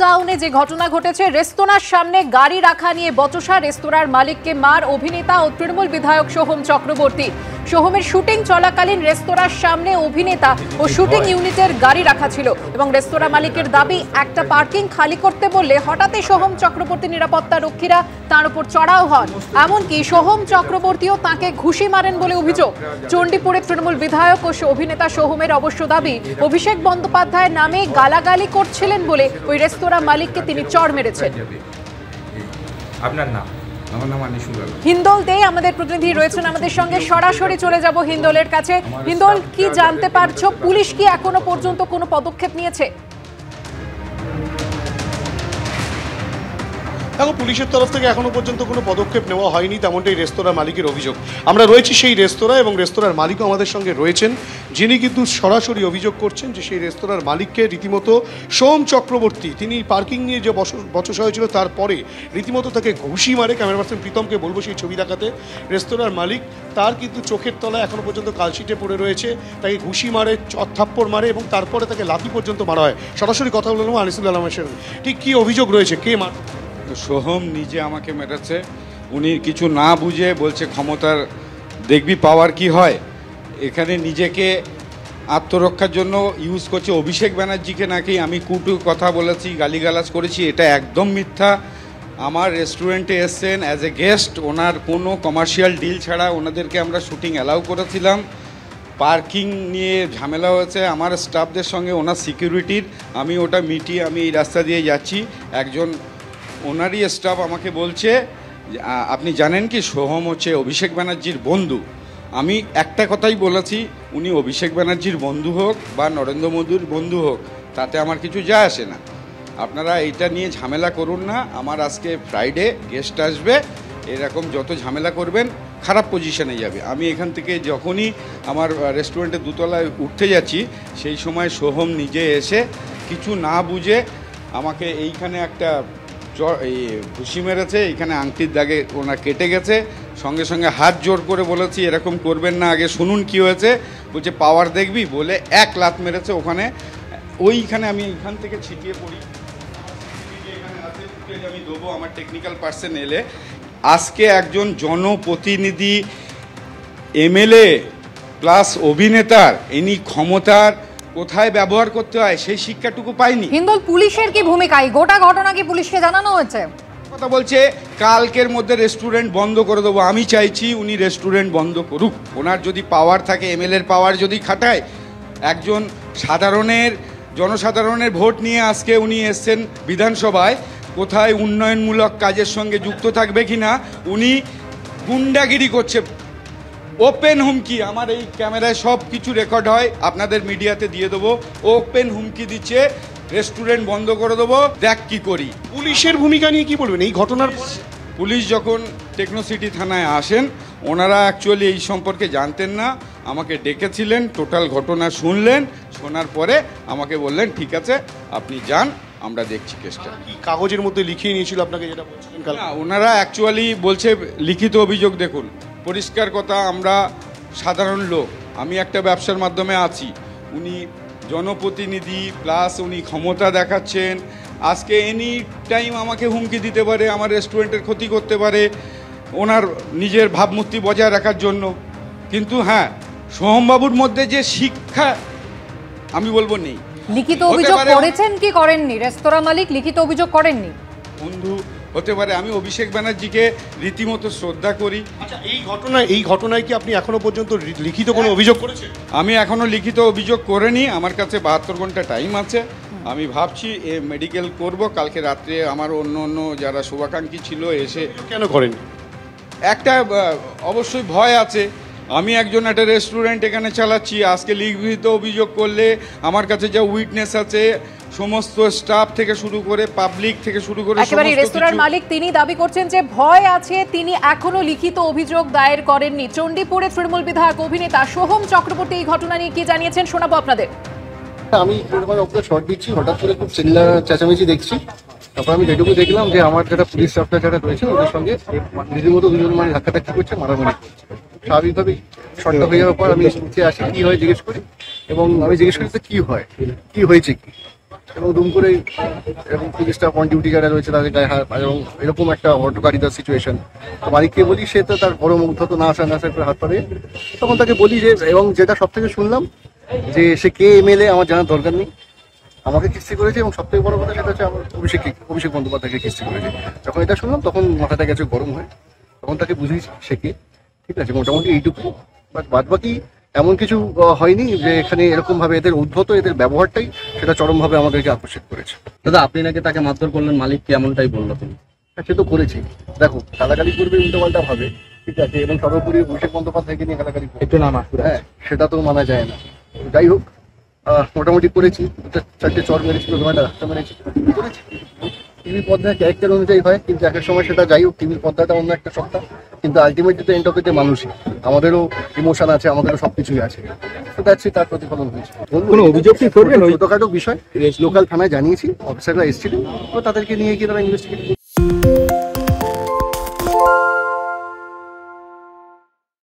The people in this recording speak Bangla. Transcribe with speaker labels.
Speaker 1: টাউনে যে ঘটনা ঘটেছে, রেস্তোরাঁর সামনে গাড়ি রাখা নিয়ে বচসা, রেস্তোরাঁর মালিককে মার অভিনেতা ও তৃণমূল বিধায়ক সোহম চক্রবর্তী। সোহমের শুটিং চলাকালীন রেস্তোরাঁর সামনে অভিনেতা ও শুটিং ইউনিটের গাড়ি রাখা ছিল এবং রেস্তোরাঁ মালিকের দাবি একটা পার্কিং খালি করতে বললে হঠাৎই সোহম চক্রবর্তী নিরাপত্তা রক্ষীরা তার উপর চড়াও হন। এমনকি সোহম চক্রবর্তীও তাকে ঘুষি মারেন বলে অভিযোগ। চণ্ডীপুরে তৃণমূল বিধায়ক ও অভিনেতা সোহমের অবশ্য দাবি অভিষেক বন্দ্যোপাধ্যায়ের নামে গালাগালি করছিলেন বলে ওই রেস্তোরাঁ মালিককে তিনি চড় মেরেছেন।
Speaker 2: আপনার নাম? আমার নাম আনিসুল আলম।
Speaker 1: হিন্দল দে আমাদের প্রতিনিধি রয়েছেন আমাদের সঙ্গে, সরাসরি চলে যাব হিন্দলের কাছে। হিন্দল, কি জানতে পারছো? পুলিশ কি এখনো পর্যন্ত কোনো পদক্ষেপ নিয়েছে?
Speaker 3: দেখো, পুলিশের তরফ থেকে এখনো পর্যন্ত কোনো পদক্ষেপ নেওয়া হয়নি, তেমনটাই রেস্তোরাঁ মালিকের অভিযোগ। আমরা রয়েছি সেই রেস্তোরাঁ এবং রেস্তোরাঁর মালিকও আমাদের সঙ্গে রয়েছেন, যিনি কিন্তু সরাসরি অভিযোগ করছেন যে সেই রেস্তোরাঁর মালিককে রীতিমতো সোহম চক্রবর্তী, তিনি পার্কিং নিয়ে যে বচসা হয়েছিল তারপরে রীতিমতো তাকে ঘুষি মারে। ক্যামেরা পার্সন প্রীতমকে বলবো সেই ছবি দেখাতে। রেস্তোরাঁর মালিক, তার কিন্তু চোখের তলায় এখনো পর্যন্ত কালশিটে পড়ে রয়েছে, তাকে ঘুষি মারে, থাপ্পড় মারে এবং তারপরে তাকে লাথি পর্যন্ত মারা হয়। সরাসরি কথা বললাম আনিসুল আলমের সঙ্গে। ঠিক কী অভিযোগ রয়েছে, কে মার?
Speaker 2: সোহম নিজে আমাকে মেরেছে। উনি কিছু না বুঝে বলছে ক্ষমতার দেখবি পাওয়ার কি হয়, এখানে নিজেকে আত্মরক্ষার জন্য ইউজ করছে। অভিষেক ব্যানার্জিকে নাকি আমি কুটু কথা বলেছি, গালিগালাজ করেছি, এটা একদম মিথ্যা। আমার রেস্টুরেন্টে এসছেন অ্যাজ এ গেস্ট, ওনার কোনো কমার্শিয়াল ডিল ছাড়া ওনাদেরকে আমরা শুটিং অ্যালাউ করেছিলাম। পার্কিং নিয়ে ঝামেলা হয়েছে আমার স্টাফদের সঙ্গে, ওনার সিকিউরিটির, আমি ওটা মিটিয়ে আমি এই রাস্তা দিয়ে যাচ্ছি। একজন ওনারই স্টাফ আমাকে বলছে আপনি জানেন কি সোহম হচ্ছে অভিষেক ব্যানার্জির বন্ধু। আমি একটা কথাই বলেছি, উনি অভিষেক ব্যানার্জির বন্ধু হোক বা নরেন্দ্র মোদীর বন্ধু হোক, তাতে আমার কিছু যায় আসে না। আপনারা এইটা নিয়ে ঝামেলা করুন না। আমার আজকে ফ্রাইডে গেস্ট আসবে, এরকম যত ঝামেলা করবেন খারাপ পজিশনে যাবে। আমি এখান থেকে যখনই আমার রেস্টুরেন্টের দোতলায় উঠতে যাচ্ছি, সেই সময় সোহম নিজে এসে কিছু না বুঝে আমাকে এইখানে একটা ঘুষি মেরেছে, এইখানে আংটির দাগে ওনার কেটে গেছে। সঙ্গে সঙ্গে হাত জোর করে বলেছি এরকম করবেন না, আগে শুনুন কি হয়েছে। বলছে পাওয়ার দেখবি বলে এক লাত মেরেছে ওখানে। ওইখানে আমি এইখান থেকে ছিটিয়ে পড়ি। আমি দেবো আমার টেকনিক্যাল পার্সন এলে। আজকে একজন জনপ্রতিনিধি, এমএলএ প্লাস অভিনেতার ইনি ক্ষমতার কোথায় ব্যবহার করতে হয় সেই শিক্ষাটুকু পাইনি।
Speaker 1: হিন্দল, পুলিশের কি ভূমিকা? এই গোটা ঘটনা কি পুলিশকে জানানো হয়েছে?
Speaker 2: কথা বলছে কালকের মধ্যে রেস্টুরেন্ট বন্ধ করে দেবো। আমি চাইছি উনি রেস্টুরেন্ট বন্ধ করুক। ওনার যদি পাওয়ার থাকে, এমএলএর পাওয়ার যদি খাটায়, একজন জনসাধারণের ভোট নিয়ে আজকে উনি এসছেন বিধানসভায়, কোথায় উন্নয়নমূলক কাজের সঙ্গে যুক্ত থাকবে কিনা, উনি গুন্ডাগিরি করছে। ওপেন হুমকি, আমার এই ক্যামেরায় সব কিছু রেকর্ড হয়, আপনাদের মিডিয়াতে দিয়ে দেবো। ওপেন হুমকি দিচ্ছে রেস্টুরেন্ট বন্ধ করে দেবো, দেখ কি করি।
Speaker 3: পুলিশের ভূমিকা নিয়ে কি বলবেন এই ঘটনার?
Speaker 2: পুলিশ যখন টেকনোসিটি থানায় আসেন, ওনারা অ্যাকচুয়ালি এই সম্পর্কে জানতেন না, আমাকে ডেকেছিলেন, টোটাল ঘটনা শুনলেন, শোনার পরে আমাকে বললেন ঠিক আছে আপনি যান, আমরা দেখছি কেসটা।
Speaker 3: কাগজের মধ্যে লিখিয়ে নিয়েছিল আপনাকে যেটা বলছিলেন কাল?
Speaker 2: না, ওনারা অ্যাকচুয়ালি বলছে লিখিত অভিযোগ। দেখুন পরিষ্কার কথা, আমরা সাধারণ লোক, আমি একটা ব্যবসার মাধ্যমে আছি, উনি জনপ্রতিনিধি প্লাস উনি ক্ষমতা দেখাচ্ছেন। আজকে এনি টাইম আমাকে হুমকি দিতে পারে, আমার রেস্টুরেন্টের ক্ষতি করতে পারে ওনার নিজের ভাবমূর্তি বজায় রাখার জন্য। কিন্তু হ্যাঁ, সোহমবাবুর মধ্যে যে শিক্ষা আমি বলবো নেই।
Speaker 1: লিখিত অভিযোগ করেছেন কি করেননি? রেস্তোরাঁ মালিক লিখিত অভিযোগ করেননি?
Speaker 2: বন্ধু হতে পারে, আমি অভিষেক ব্যানার্জিকে রীতিমতো শ্রদ্ধা করি।
Speaker 3: আচ্ছা, এই ঘটনায় কি আপনি এখনো পর্যন্ত লিখিত কোনো অভিযোগ করেছেন?
Speaker 2: আমি এখনো লিখিত অভিযোগ করিনি, আমার কাছে 72 ঘন্টা টাইম আছে। আমি ভাবছি মেডিকেল করব কালকে রাত্রে। আমার অন্য যারা শুভাকাঙ্ক্ষী ছিল এসে।
Speaker 3: কেন করেন?
Speaker 2: একটা অবশ্যই ভয় আছে। আমি একটা রেস্টুরেন্ট এখানে চালাচ্ছি, আজকে লিখিত অভিযোগ করলে আমার কাছে যা উইটনেস আছে, সমস্ত স্টাফ থেকে শুরু করে পাবলিক থেকে শুরু করে
Speaker 1: একেবারে রেস্তোরাঁর মালিক তিনি দাবি করছেন যে ভয় আছে, তিনি এখনো লিখিত অভিযোগ দায়ের করেননি। চণ্ডীপুরে তৃণমূল বিধায়ক অভিনেতা সোহম চক্রবর্তী এই ঘটনা নিয়ে কি জানিয়েছেন শোনাবো আপনাদের।
Speaker 4: আমি শর্ট দিচ্ছি, হঠাৎ করে খুব চিল্লা চেঁচামেচি দেখছি। তারপর আমি যেটুকু দেখলাম যে আমার যারা পুলিশ স্টাফরা যারা রয়েছে ওদের সঙ্গে রীতিমতো দুজন মানে ধাক্কাধাক্কি করছে, মারামারি করছে। স্বাভাবিকভাবেই শর্টটা হয়ে যাওয়ার পর আমি নিচে আসি, কি হয় জিজ্ঞেস করি, এবং আমি জিজ্ঞেস করি কি হয়, কি হয়েছে কি। এবং দুম করে এরকম পুলিশটা অন ডিউটি যারা রয়েছে তাদের গায়ে হাত এবং এরকম একটা হটকারিতার সিচুয়েশন। তো মালিককে বলি, সে তো তার বড় মুগ্ধ তো না আসা করে হাত পারে। তখন তাকে বলি যে, এবং যেটা সব থেকে শুনলাম যে সে কে এমএলএ আমার জানার দরকার নেই, আমাকে কিস্তি করেছে এবং সব থেকে বড় কথা সেটা হচ্ছে আমার অভিষেক বন্দ্যোপাধ্যায়কে কিস্তি করেছে। যখন এটা শুনলাম তখন মাথাটা গেছে গরম হয়, তখন তাকে বুঝিয়েছি সে কে, ঠিক আছে, মোটামুটি এইটুকু। বাট বাদ বাকি এমন কিছু হয়নি যে এখানে এরকম ভাবে এদের উদ্ধত এদের ব্যবহারটাই সেটা চরমভাবে আমাদেরকে আকর্ষিত করেছে।
Speaker 5: দাদা আপনি নাকি তাকে মারধর করলেন, মালিককে এমনটাই বললো তিনি।
Speaker 4: হ্যাঁ, সে তো করেছি, দেখো গালাগালি করবে উল্টোপাল্টা ভাবে, ঠিক আছে, এবং সর্বোপরি অভিষেক বন্দ্যোপাধ্যায়কে নিয়ে গালাগালি
Speaker 5: একটু নামা।
Speaker 4: হ্যাঁ, সেটা তো মানা যায় না। যাই হোক, মোটামুটি করেছি, 4টে চর মেরেছি, একটা রাস্তা মেরেছি, করেছি। টিভি পর্দায় ক্যারেক্টার অনুযায়ী হয়, কিন্তু এক এক সময় সেটা যাই হোক, টিভির পর্দাটা অন্য একটা সত্তা, কিন্তু আলটিমেটলি তো এন্ড অফ দ্য মানুষই, আমাদেরও ইমোশন আছে, আমাদেরও সবকিছুই আছে। তো দ্যাটস ইট, তার প্রতিফলন হয়েছে।
Speaker 5: কোনো অভিযোগ কি করবেন?
Speaker 4: ছোটখাটো বিষয় লোকাল থানায় জানিয়েছি, অফিসাররা এসেছিলেন, তো তাদেরকে নিয়ে গিয়ে তারা ইনভেস্টিগেট